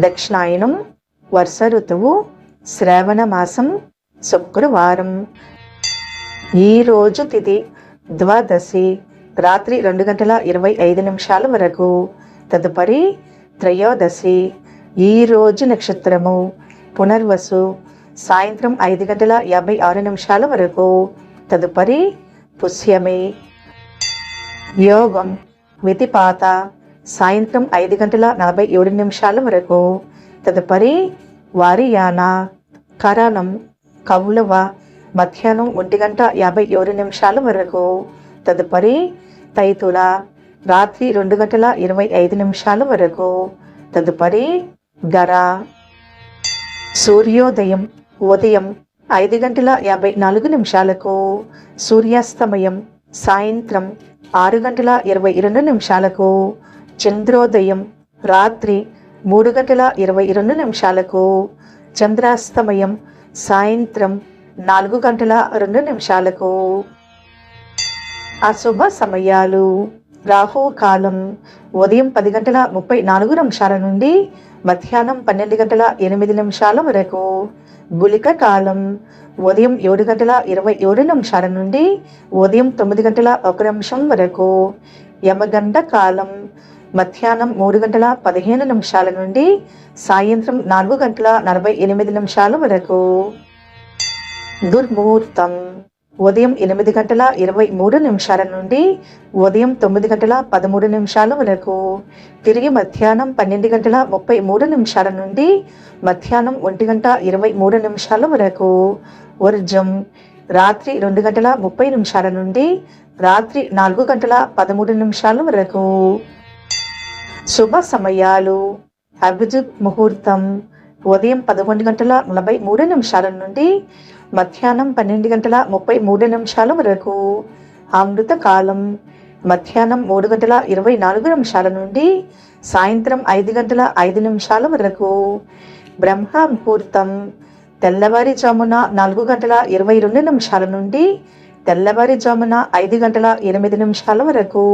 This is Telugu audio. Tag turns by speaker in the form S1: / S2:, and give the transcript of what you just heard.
S1: దక్షిణాయనం, వర్ష ఋతువు, శ్రావణ మాసం, శుక్రవారం. ఈరోజు తిథి ద్వాదశి, రాత్రి 2:25 వరకు. తదుపరి త్రయోదశి. ఈరోజు నక్షత్రము పునర్వసు, సాయంత్రం 5:56 వరకు. తదుపరి పుష్యమి. యోగం వితిపాత, సాయంత్రం 5:47 వరకు. తదుపరి వారియాన. కరణం కౌలవ, మధ్యాహ్నం 1:57 వరకు. తదుపరి తైతుల, రాత్రి 2:25 వరకు. తదుపరి గర. సూర్యోదయం ఉదయం 5:54. సూర్యాస్తమయం సాయంత్రం 6:22. చంద్రోదయం రాత్రి 3:22. చంద్రాస్తమయం సాయంత్రం 4:02. అశుభ సమయాలు. రాహుకాలం ఉదయం 10:34 నుండి మధ్యాహ్నం 12:08 వరకు. గుళిక కాలం ఉదయం 7:27 నుండి ఉదయం 9:01 వరకు. యమగండ కాలం మధ్యాహ్నం 3:15 నుండి సాయంత్రం 4:48 వరకు. దుర్ముహూర్తం ఉదయం 8:23 నుండి ఉదయం 9:13 వరకు. తిరిగి మధ్యాహ్నం 12:33 నుండి మధ్యాహ్నం 1:23 వరకు. వర్జం రాత్రి 2:30 నుండి రాత్రి 4:13 వరకు. శుభ సమయాలు. అభిజిత్ ముహూర్తం ఉదయం 11:43 నుండి మధ్యాహ్నం 12:33 వరకు. అమృత కాలం మధ్యాహ్నం 3:24 నుండి సాయంత్రం 5:05 వరకు. బ్రహ్మ ముహూర్తం తెల్లవారుజామున 4:22 నుండి తెల్లవారుజామున 5:08 వరకు.